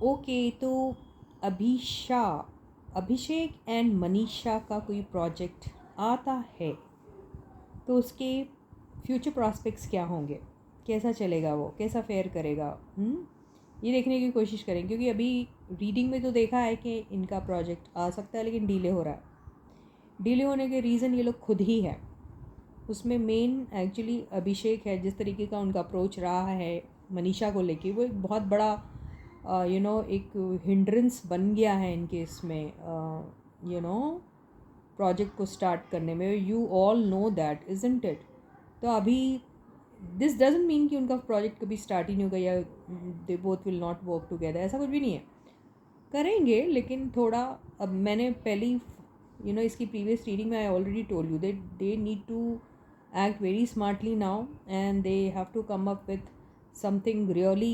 Okay, तो अभिषेक and Manisha का कोई प्रोजेक्ट आता है तो उसके फ्यूचर प्रॉस्पेक्ट्स क्या होंगे, कैसा चलेगा, वो कैसा फेयर करेगा, ये देखने की कोशिश करें। क्योंकि अभी रीडिंग में तो देखा है कि इनका प्रोजेक्ट आ सकता है लेकिन डिले हो रहा है। डिले होने के रीज़न ये लोग खुद ही है। उसमें मेन एक्चुअली अभिषेक है, जिस तरीके का उनका अप्रोच रहा है मनीषा को लेके, वो एक बहुत बड़ा एक हिंड्रेंस बन गया है इनके इसमें प्रोजेक्ट को स्टार्ट करने में। You all know that, isn't it? तो अभी दिस डजंट मीन कि उनका प्रोजेक्ट कभी स्टार्ट ही नहीं होगा या they both will not work together, ऐसा कुछ भी नहीं है। करेंगे लेकिन थोड़ा, अब मैंने पहली इसकी प्रीवियस रीडिंग में I already told you that they need to act very smartly now, and they have to come up with something really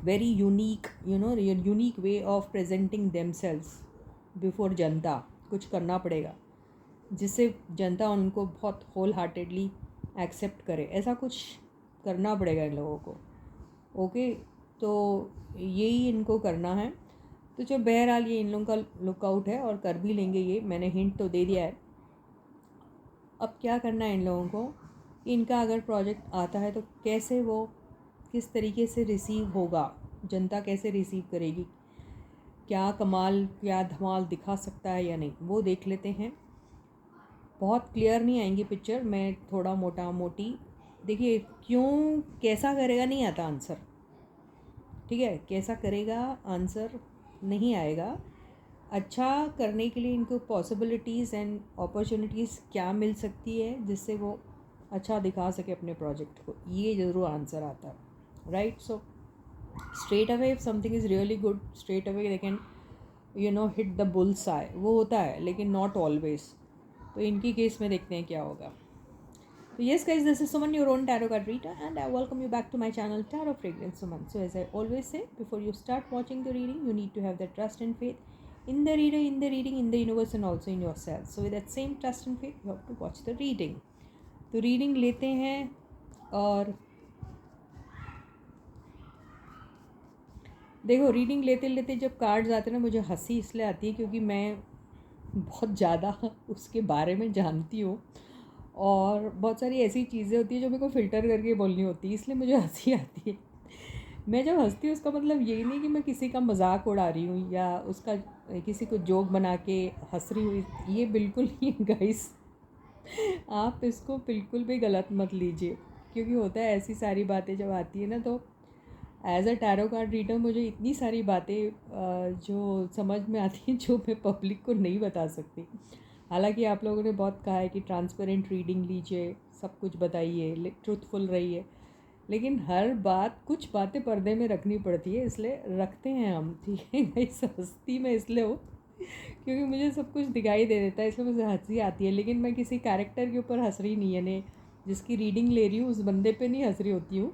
very unique, unique way of presenting themselves before जनता। कुछ करना पड़ेगा जिससे जनता उनको बहुत whole heartedly accept करे, ऐसा कुछ करना पड़ेगा इन लोगों को। ओके, तो यही इनको करना है। तो जो बहरहाल ये इन लोगों का लुकआउट है और कर भी लेंगे, ये मैंने हिंट तो दे दिया है। अब क्या करना है इन लोगों को, इनका अगर प्रोजेक्ट आता है तो कैसे वो किस तरीके से रिसीव होगा, जनता कैसे रिसीव करेगी, क्या कमाल क्या धमाल दिखा सकता है या नहीं, वो देख लेते हैं। बहुत क्लियर नहीं आएंगी पिक्चर, मैं थोड़ा मोटा मोटी देखिए क्यों कैसा करेगा नहीं आता आंसर, ठीक है, कैसा करेगा आंसर नहीं आएगा। अच्छा करने के लिए इनको पॉसिबिलिटीज़ एंड अपॉर्चुनिटीज़ क्या मिल सकती है जिससे वो अच्छा दिखा सके अपने प्रोजेक्ट को, ये ज़रूर आंसर आता है, right? So straight away if something is really good, straight away they can hit the bulls आई, वो होता है लेकिन नॉट ऑलवेज। तो इनकी केस में देखते हैं क्या होगा। So yes guys, this is Suman, your own tarot card reader, and I welcome you back to my channel Tarot Fragrance Suman. So as I always say, before you start watching the reading, you need to have that trust and faith in the reader, in the reading, in the universe, and also in yourself. So with that same trust and faith, you have to watch the reading. तो reading लेते हैं और देखो, reading लेते लेते जब cards आते हैं ना, मुझे हंसी इसलिए आती है क्योंकि मैं बहुत ज़्यादा उसके बारे में जानती हूँ और बहुत सारी ऐसी चीज़ें होती हैं जो मेरे को फ़िल्टर करके बोलनी होती है, इसलिए मुझे हंसी आती है। मैं जब हंसती हूँ उसका मतलब यही नहीं कि मैं किसी का मजाक उड़ा रही हूँ या उसका किसी को जोक बना के हंस रही हूँ, ये बिल्कुल नहीं गाइस। आप इसको बिल्कुल भी गलत मत लीजिए, क्योंकि होता है ऐसी सारी बातें जब आती है ना, तो as a tarot card reader मुझे इतनी सारी बातें जो समझ में आती हैं जो मैं पब्लिक को नहीं बता सकती। हालांकि आप लोगों ने बहुत कहा है कि ट्रांसपेरेंट रीडिंग लीजिए, सब कुछ बताइए, ट्रूथफुल रहिए, लेकिन हर बात कुछ बातें पर्दे में रखनी पड़ती है, इसलिए रखते हैं हम, ठीक है। इस हंसती मैं इसलिए हो क्योंकि मुझे सब कुछ दिखाई दे देता है, इसलिए मुझे हंसी आती है, लेकिन मैं किसी कैरेक्टर के ऊपर हंस रही नहीं है, यानी जिसकी रीडिंग ले रही हूँ उस बंदे पे नहीं हंस रही होती हूँ।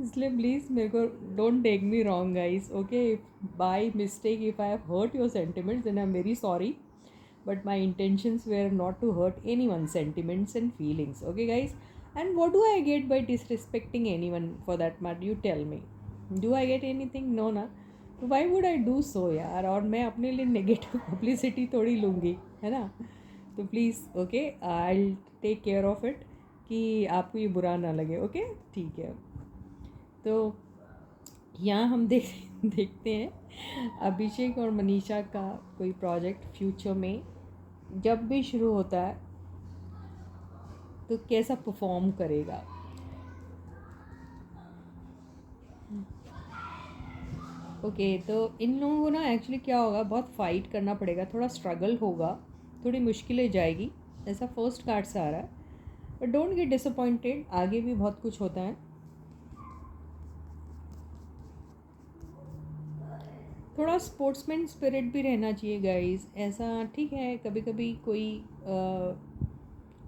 इसलिए प्लीज़ मेरे को don't take me wrong guys, okay? By mistake if I have hurt your sentiments then I am very sorry, but my intentions were not to hurt anyone's sentiments and feelings, okay guys? And what do I get by disrespecting anyone for that matter, you tell me? Do I get anything? No na, तो why would I do so यार? और मैं अपने लिए negative publicity थोड़ी लूँगी, है ना? तो please okay, I take care of it कि आपको ये बुरा ना लगे, ओके? ठीक है। तो यहाँ हम देखते हैं अभिषेक और मनीषा का कोई प्रोजेक्ट फ्यूचर में जब भी शुरू होता है तो कैसा परफॉर्म करेगा। ओके, तो इन लोगों को ना एक्चुअली क्या होगा, बहुत फाइट करना पड़ेगा, थोड़ा स्ट्रगल होगा, थोड़ी मुश्किलें जाएगी, ऐसा फर्स्ट कार्ड से आ रहा है। बट डोंट गेट डिसअपॉइंटेड, आगे भी बहुत कुछ होता है। थोड़ा स्पोर्ट्समैन स्पिरिट भी रहना चाहिए गाइस, ऐसा ठीक है कभी कभी कोई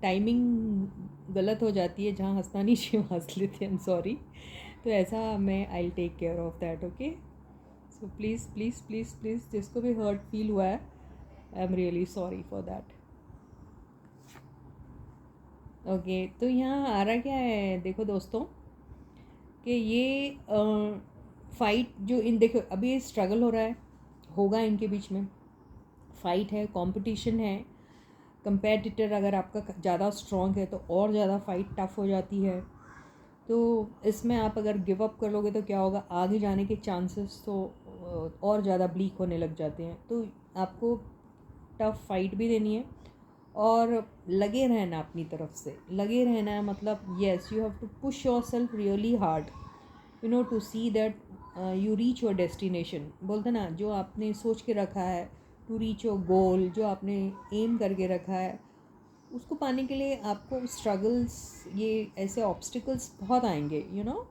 टाइमिंग गलत हो जाती है, जहाँ हंसना नहीं चाहिए वहाँ हंस लेते हैं, आई एम सॉरी। तो ऐसा मैं I take care of that, okay? So please please please please, जिसको भी हर्ट फील हुआ है, I am really sorry for that. Okay, तो यहाँ आ रहा क्या है, देखो दोस्तों, कि ये फाइट जो इन देखो अभी स्ट्रगल हो रहा है, होगा इनके बीच में, फाइट है, कंपटीशन है, कंपेटिटर अगर आपका ज़्यादा स्ट्रॉन्ग है तो और ज़्यादा फाइट टफ हो जाती है। तो इसमें आप अगर गिव अप कर लोगे तो क्या होगा, आगे जाने के चांसेस तो और ज़्यादा ब्लीक होने लग जाते हैं। तो आपको टफ फाइट भी देनी है और लगे रहना, अपनी तरफ से लगे रहना है, मतलब yes you have to push yourself really hard, you know, to see that you reach your destination. बोलते ना, जो आपने सोच के रखा है, टू रीच योर गोल, जो आपने एम करके रखा है, उसको पाने के लिए आपको स्ट्रगल्स, ये ऐसे ऑब्स्टिकल्स बहुत आएंगे, यू नो।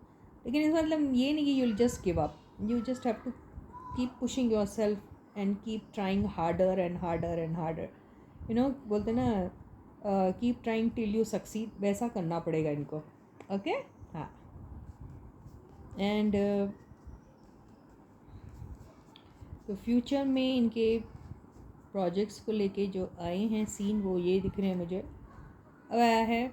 लेकिन इस मतलब ये नहीं कि you will just give up, you just have to keep pushing yourself and keep trying harder and harder and harder, you know. बोलते ना, keep trying till you succeed, वैसा करना पड़ेगा इनको। ओके, हाँ। एंड तो फ्यूचर में इनके प्रोजेक्ट्स को लेके जो आए हैं सीन, वो ये दिख रहे हैं मुझे। अब आया है,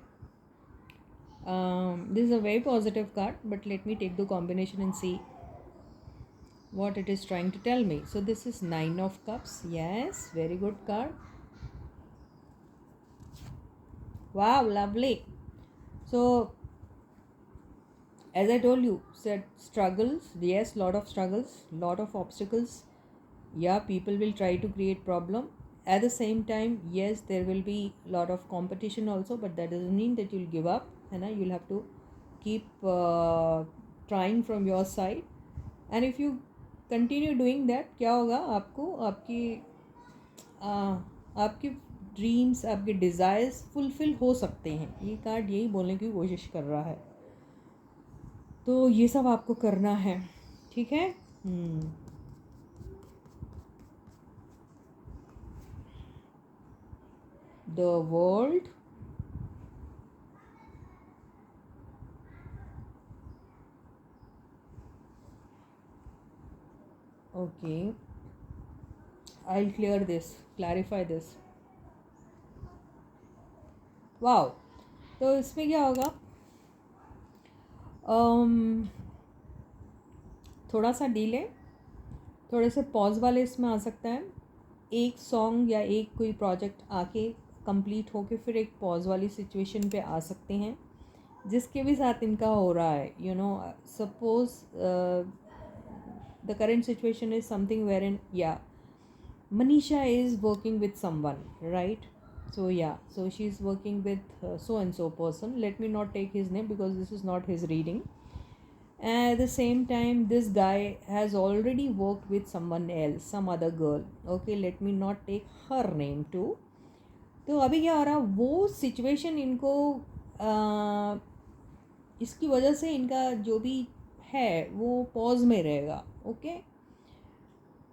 this is a very positive card, but let me take the combination and see what it is trying to tell me. So this is 9 of cups. Yes, very good card. Wow, lovely. So as I told you, said struggles, yes, lot of struggles, lot of obstacles. Yeah, people will try to create problem. At the same time, yes, there will be lot of competition also, but that doesn't mean that you'll give up, and you'll have to keep trying from your side. And if you continue doing that, क्या होगा, आपको आपकी dreams, आपके desires fulfil हो सकते हैं। ये card यही बोलने की कोशिश कर रहा है। तो ये सब आपको करना है, ठीक है। The world, okay, I will clear this, clarify this. Wow, तो इसमें क्या होगा, थोड़ा सा डीले, थोड़े से पॉज वाले इसमें आ सकता है। एक सॉन्ग या एक कोई प्रोजेक्ट आके कंप्लीट होके फिर एक पॉज वाली सिचुएशन पे आ सकते हैं, जिसके भी साथ इनका हो रहा है, you know. Suppose the current situation is something where in, या Manisha is working with someone, right? So yeah, so she's working with so and so person. Let me not take his name because this is not his reading. At the same time, this guy has already worked with someone else, some other girl. Okay, let me not take her name too. तो अभी क्या हो रहा, वो situation इनको इसकी वजह से इनका जो भी है वो पॉज में रहेगा। ओके,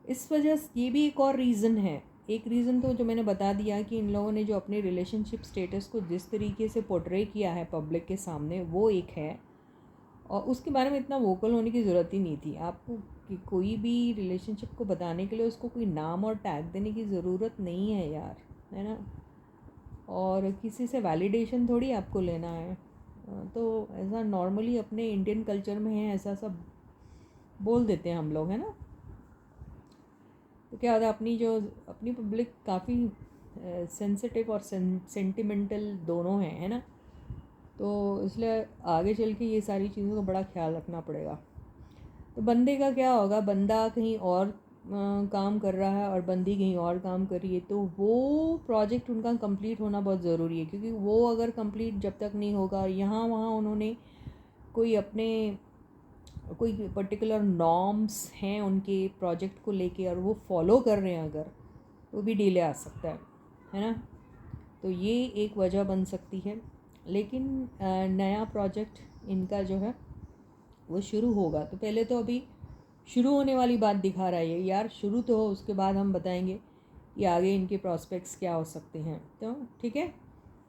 इस वजह से ये भी एक और रीज़न है। एक रीज़न तो जो मैंने बता दिया कि इन लोगों ने जो अपने रिलेशनशिप स्टेटस को जिस तरीके से पोर्ट्रे किया है पब्लिक के सामने, वो एक है। और उसके बारे में इतना वोकल होने की ज़रूरत ही नहीं थी आपको, कि कोई भी रिलेशनशिप को बताने के लिए उसको कोई नाम और टैग देने की ज़रूरत नहीं है यार, है ना। और किसी से वैलिडेशन थोड़ी आपको लेना है। तो ऐसा नॉर्मली अपने इंडियन कल्चर में है, ऐसा सब बोल देते हैं हम लोग, है ना। तो क्या होता है, अपनी पब्लिक काफ़ी सेंसिटिव और सेंटिमेंटल दोनों हैं, है ना। तो इसलिए आगे चल के ये सारी चीज़ों का बड़ा ख्याल रखना पड़ेगा। तो बंदे का क्या होगा, बंदा कहीं और काम कर रहा है और बंदी कहीं और काम कर रही है, तो वो प्रोजेक्ट उनका कंप्लीट होना बहुत ज़रूरी है। क्योंकि वो अगर कंप्लीट जब तक नहीं होगा, यहाँ वहाँ उन्होंने कोई अपने कोई पर्टिकुलर नॉर्म्स हैं उनके प्रोजेक्ट को लेके और वो फॉलो कर रहे हैं अगर, तो भी डिले आ सकता है ना। तो ये एक वजह बन सकती है। लेकिन नया प्रोजेक्ट इनका जो है वो शुरू होगा, तो पहले तो अभी शुरू होने वाली बात दिखा रहा है यार, शुरू तो हो, उसके बाद हम बताएंगे कि आगे इनके प्रॉस्पेक्ट्स क्या हो सकते हैं। तो ठीक है,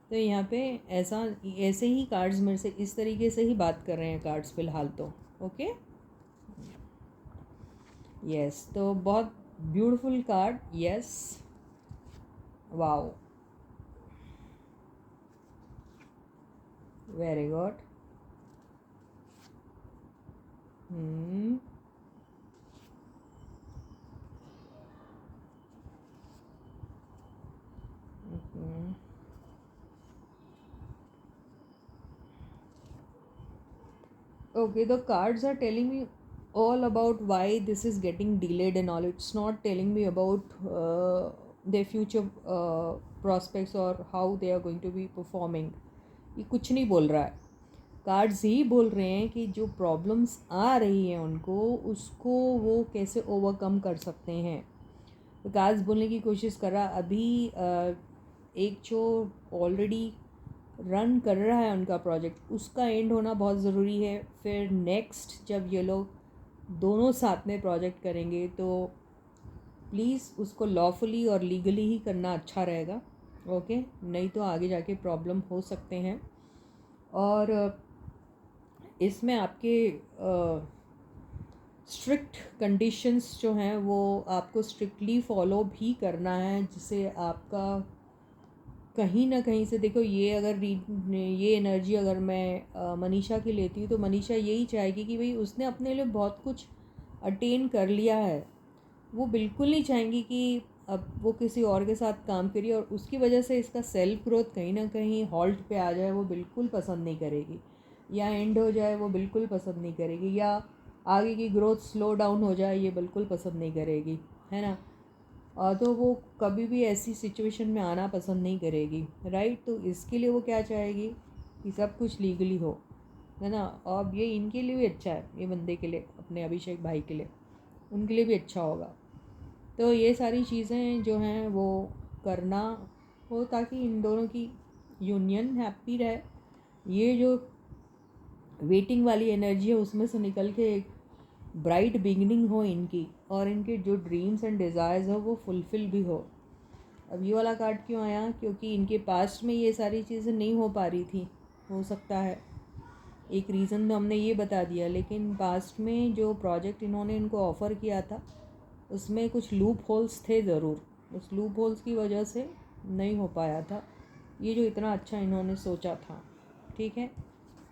तो यहाँ पे ऐसे ही कार्ड्स मेरे से इस तरीके से ही बात कर रहे हैं कार्ड्स फ़िलहाल तो। ओके, यस, तो बहुत beautiful card, yes, wow, very good. Okay, the cards are telling me all about why this is getting delayed and all. It's not telling me about their future prospects or how they are going to be performing. ये कुछ नहीं बोल रहा है. Cards ही बोल रहे हैं कि जो प्रॉब्लम्स आ रही हैं उनको, उसको वो कैसे ओवरकम कर सकते हैं. तो कार्ड्स बोलने की कोशिश कर रहा अभी एक जो ऑलरेडी रन कर रहा है उनका प्रोजेक्ट, उसका एंड होना बहुत ज़रूरी है. फिर नेक्स्ट जब ये लोग दोनों साथ में प्रोजेक्ट करेंगे तो प्लीज़ उसको लॉफुली और लीगली ही करना अच्छा रहेगा. ओके, नहीं तो आगे जाके प्रॉब्लम हो सकते हैं. और इसमें आपके स्ट्रिक्ट कंडीशंस जो हैं वो आपको स्ट्रिक्टली फॉलो भी करना है, जिससे आपका कहीं ना कहीं से, देखो ये अगर ये एनर्जी अगर मैं मनीषा की लेती हूँ तो मनीषा यही चाहेगी कि भाई उसने अपने लिए बहुत कुछ अटेन कर लिया है. वो बिल्कुल नहीं चाहेंगी कि अब वो किसी और के साथ काम करिए और उसकी वजह से इसका सेल्फ ग्रोथ कहीं ना कहीं हॉल्ट पे आ जाए. वो बिल्कुल पसंद नहीं करेगी. या एंड हो जाए वो बिल्कुल पसंद नहीं करेगी. या आगे की ग्रोथ स्लो डाउन हो जाए ये बिल्कुल पसंद नहीं करेगी, है ना. तो वो कभी भी ऐसी सिचुएशन में आना पसंद नहीं करेगी, राइट. तो इसके लिए वो क्या चाहेगी कि सब कुछ लीगली हो, है ना. और ये इनके लिए भी अच्छा है, ये बंदे के लिए, अपने अभिषेक भाई के लिए, उनके लिए भी अच्छा होगा. तो ये सारी चीज़ें जो हैं वो करना हो ताकि इन दोनों की यूनियन हैप्पी रहे. ये जो वेटिंग वाली एनर्जी है उसमें से निकल के एक ब्राइट बिगनिंग हो इनकी, और इनके जो ड्रीम्स एंड डिज़ायर्स हो वो फुलफ़िल भी हो. अब ये वाला कार्ड क्यों आया? क्योंकि इनके पास्ट में ये सारी चीज़ें नहीं हो पा रही थी, हो सकता है. एक रीज़न तो हमने ये बता दिया, लेकिन पास्ट में जो प्रोजेक्ट इन्होंने इनको ऑफ़र किया था उसमें कुछ लूप होल्स थे ज़रूर. उस लूप होल्स की वजह से नहीं हो पाया था ये जो इतना अच्छा इन्होंने सोचा था. ठीक है,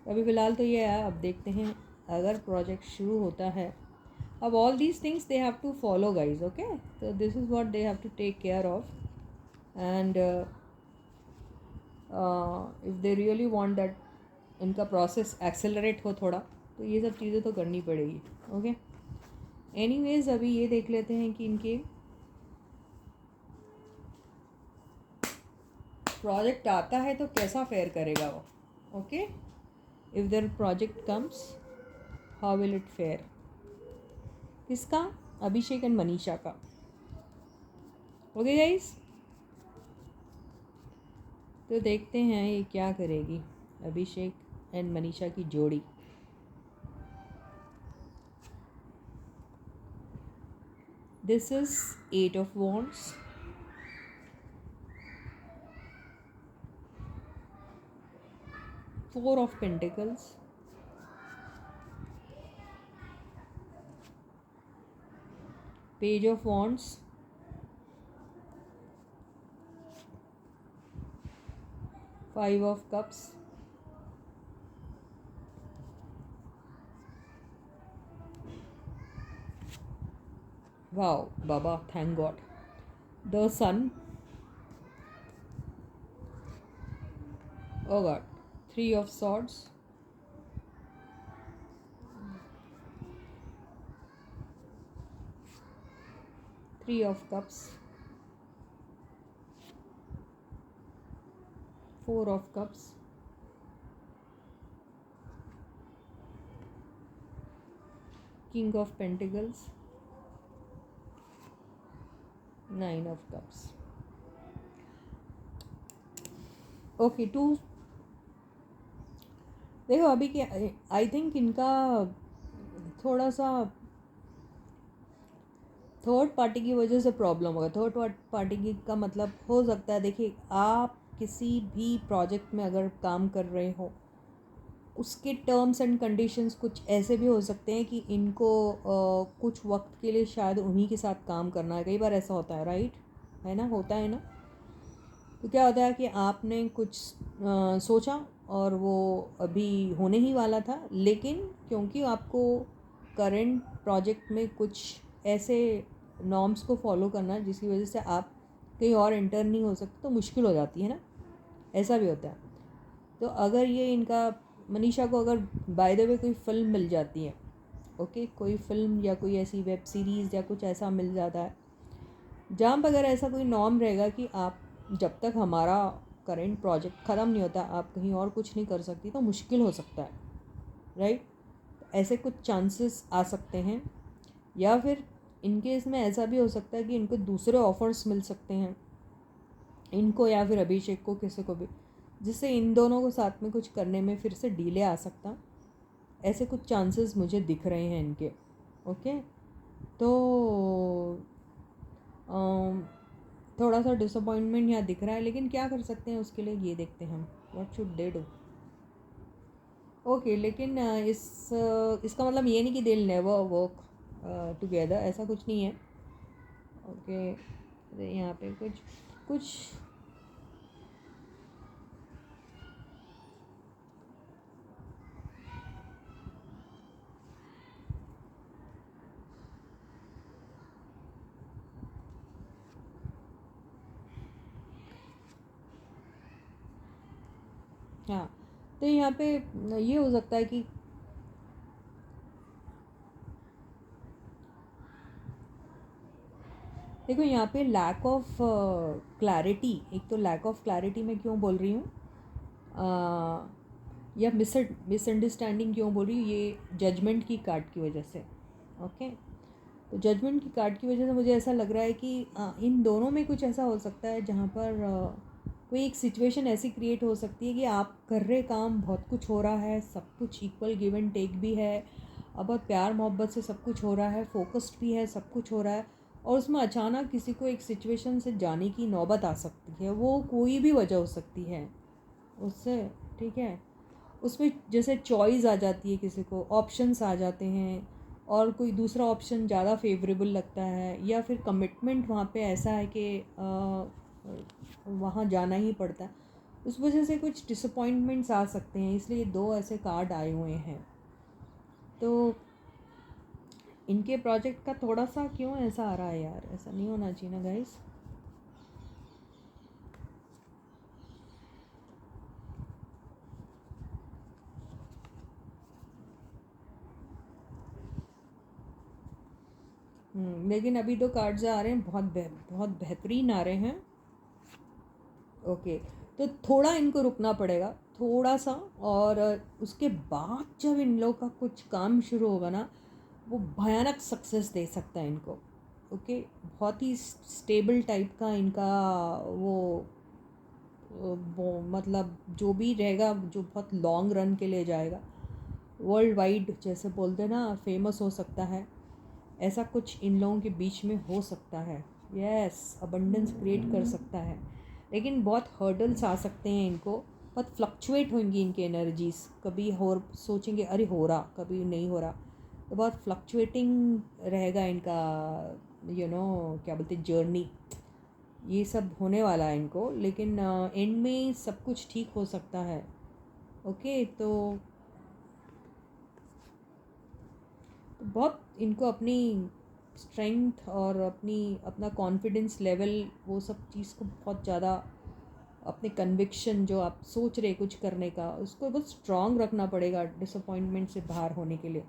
अभी फ़िलहाल तो ये है. अब देखते हैं अगर प्रोजेक्ट शुरू होता है. अब all these things they have to follow guys. Okay, तो this is what they have to take care of. And if they really want that इनका प्रोसेस एक्सेलरेट हो थोड़ा, तो ये सब चीज़ें तो करनी पड़ेगी. ओके, एनीवेज अभी ये देख लेते हैं कि इनके प्रोजेक्ट आता है तो कैसा फेयर करेगा वो. Okay, if there project comes how will it fair. किसका? अभिषेक एंड मनीषा का. ओके गाइस, तो देखते हैं ये क्या करेगी अभिषेक एंड मनीषा की जोड़ी. This is 8 of Wands, 4 of Pentacles, Page of Wands, 5 of Cups, wow Baba, thank God, the Sun, oh God, 3 of Swords, 3 of Cups, 4 of Cups, King of Pentacles, 9 of Cups. Okay, टू देखो अभी क्या, I think इनका थोड़ा सा third party की वजह से प्रॉब्लम होगा. थर्ड पार्टी की का मतलब हो सकता है, देखिए आप किसी भी प्रोजेक्ट में अगर काम कर रहे हो उसके टर्म्स एंड कंडीशंस कुछ ऐसे भी हो सकते हैं कि इनको कुछ वक्त के लिए शायद उन्हीं के साथ काम करना है. कई बार ऐसा होता है, राइट, है ना, होता है ना. तो क्या होता है कि आपने कुछ सोचा और वो अभी होने ही वाला था, लेकिन क्योंकि आपको करंट प्रोजेक्ट में कुछ ऐसे नॉर्म्स को फॉलो करना है जिसकी वजह से आप कहीं और एंटर नहीं हो सकते, तो मुश्किल हो जाती है ना. ऐसा भी होता है. तो अगर ये इनका मनीषा को अगर बाय द वे कोई फ़िल्म मिल जाती है, ओके, कोई फ़िल्म या कोई ऐसी वेब सीरीज़ या कुछ ऐसा मिल जाता है जहाँ पर अगर ऐसा कोई नॉर्म रहेगा कि आप जब तक हमारा करेंट प्रोजेक्ट ख़त्म नहीं होता आप कहीं और कुछ नहीं कर सकती, तो मुश्किल हो सकता है, राइट। ऐसे कुछ चांसेस आ सकते हैं, या फिर इन केस में ऐसा भी हो सकता है कि इनको दूसरे ऑफ़र्स मिल सकते हैं, इनको या फिर अभिषेक को, किसी को भी, जिससे इन दोनों को साथ में कुछ करने में फिर से डिले आ सकता। ऐसे कुछ चांसेस मुझे दिख रहे हैं इनके, ओके। तो थोड़ा सा डिसअपॉइंटमेंट यहाँ दिख रहा है, लेकिन क्या कर सकते हैं उसके लिए, ये देखते हैं हम what should they do. Okay, लेकिन इसका मतलब ये नहीं कि they will never work together, ऐसा कुछ नहीं है, ओके। यहाँ पे कुछ कुछ हाँ, तो यहाँ पे ये हो सकता है कि देखो यहाँ पे लैक ऑफ क्लैरिटी, एक तो लैक ऑफ क्लैरिटी मैं क्यों बोल रही हूँ, या मिसअंडरस्टैंडिंग क्यों बोल रही हूँ, ये जजमेंट की कार्ड की वजह से, ओके। तो जजमेंट की कार्ड की वजह से मुझे ऐसा लग रहा है कि इन दोनों में कुछ ऐसा हो सकता है जहाँ पर कोई एक सिचुएशन ऐसी क्रिएट हो सकती है कि आप कर रहे काम, बहुत कुछ हो रहा है, सब कुछ इक्वल गिव एंड टेक भी है, अब बहुत प्यार मोहब्बत से सब कुछ हो रहा है, फोकस्ड भी है, सब कुछ हो रहा है, और उसमें अचानक किसी को एक सिचुएशन से जाने की नौबत आ सकती है, वो कोई भी वजह हो सकती है उससे, ठीक है। उसमें जैसे चॉइस आ जाती है, किसी को ऑप्शंस आ जाते हैं और कोई दूसरा ऑप्शन ज़्यादा फेवरेबल लगता है, या फिर कमिटमेंट वहाँ पे ऐसा है कि वहाँ जाना ही पड़ता है, उस वजह से कुछ डिसअपॉइंटमेंट्स आ सकते हैं, इसलिए दो ऐसे कार्ड आए हुए हैं। तो इनके प्रोजेक्ट का थोड़ा सा क्यों ऐसा आ रहा है यार, ऐसा नहीं होना चाहिए ना गाइस। लेकिन अभी तो कार्ड्स आ रहे हैं, बहुत बेहतरीन आ रहे हैं, ओके। तो थोड़ा इनको रुकना पड़ेगा, थोड़ा सा, और उसके बाद जब इन लोग का कुछ काम शुरू होगा ना, वो भयानक सक्सेस दे सकता है इनको, ओके। बहुत ही स्टेबल टाइप का इनका वो मतलब जो भी रहेगा, जो बहुत लॉन्ग रन के लिए जाएगा, वर्ल्ड वाइड जैसे बोलते हैं ना, फेमस हो सकता है, ऐसा कुछ इन लोगों के बीच में हो सकता है। यस, अबंडेंस क्रिएट कर सकता है, लेकिन बहुत हर्डल्स आ सकते हैं इनको, बहुत फ्लक्चुएट होंगी इनकी एनर्जीज, कभी हो सोचेंगे अरे हो रहा, कभी नहीं हो रहा, तो बहुत फ्लक्चुएटिंग रहेगा इनका, क्या बोलते हैं, जर्नी, ये सब होने वाला है इनको, लेकिन एंड में सब कुछ ठीक हो सकता है, ओके। तो बहुत इनको अपनी स्ट्रेंथ और अपना कॉन्फिडेंस लेवल, वो सब चीज़ को बहुत ज़्यादा, अपने कन्विक्शन जो आप सोच रहे कुछ करने का, उसको बहुत स्ट्रॉन्ग रखना पड़ेगा डिसअपॉइंटमेंट से बाहर होने के लिए,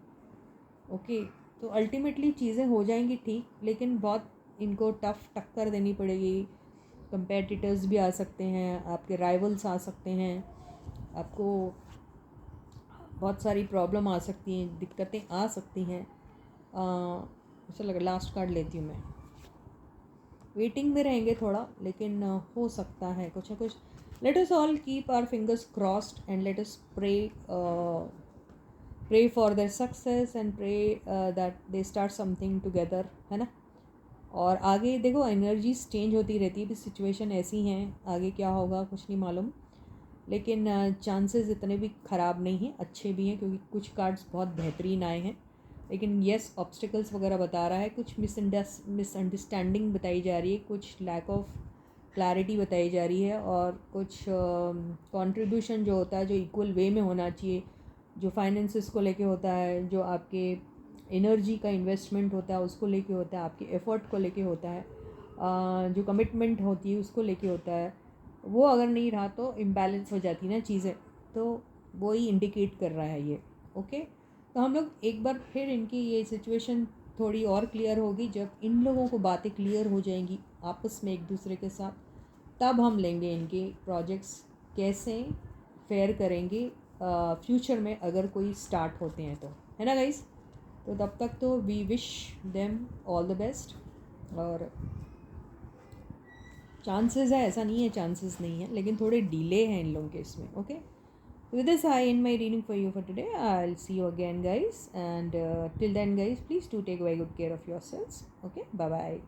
ओके। तो अल्टीमेटली चीज़ें हो जाएंगी ठीक, लेकिन बहुत इनको टफ टक्कर देनी पड़ेगी, कंपेटिटर्स भी आ सकते हैं, आपके राइवल्स आ सकते हैं, आपको बहुत सारी प्रॉब्लम आ सकती हैं, दिक्कतें आ सकती हैं। मुझे लगा लास्ट कार्ड लेती हूँ मैं, वेटिंग में रहेंगे थोड़ा, लेकिन हो सकता है कुछ ना कुछ। Let us all keep our fingers crossed and let us pray for their success and pray that they start something together, है ना। और आगे देखो एनर्जीज चेंज होती रहती है, सिचुएशन ऐसी हैं, आगे क्या होगा कुछ नहीं मालूम, लेकिन चांसेस इतने भी ख़राब नहीं हैं, अच्छे भी हैं, क्योंकि कुछ कार्ड्स बहुत बेहतरीन आए हैं, लेकिन येस ऑब्स्टिकल्स वगैरह बता रहा है, कुछ मिसअंडरस्टैंडिंग बताई जा रही है, कुछ लैक ऑफ क्लैरिटी बताई जा रही है, और कुछ कंट्रीब्यूशन जो होता है, जो इक्वल वे में होना चाहिए, जो फाइनेंसेस को लेके होता है, जो आपके एनर्जी का इन्वेस्टमेंट होता है उसको लेके होता है, आपके एफर्ट को लेके होता है, जो कमिटमेंट होती है उसको लेके होता है, वो अगर नहीं रहा तो इम्बैलेंस हो जाती ना चीज़ें। तो वो ही इंडिकेट कर रहा है ये। ओके, तो हम लोग एक बार फिर इनकी ये सिचुएशन थोड़ी और क्लियर होगी जब इन लोगों को बातें क्लियर हो जाएंगी आपस में एक दूसरे के साथ, तब हम लेंगे इनके प्रोजेक्ट्स कैसे फेयर करेंगे फ्यूचर में अगर कोई स्टार्ट होते हैं तो, है ना गाइस। तो तब तक तो we wish them all the best. और चांसेस है, ऐसा नहीं है चांसेस नहीं है, लेकिन थोड़े डिले हैं इन लोगों के इसमें। Okay, with this I end my reading for you for today. I'll see you again guys, and till then guys, please do take very good care of yourselves. Okay, bye bye.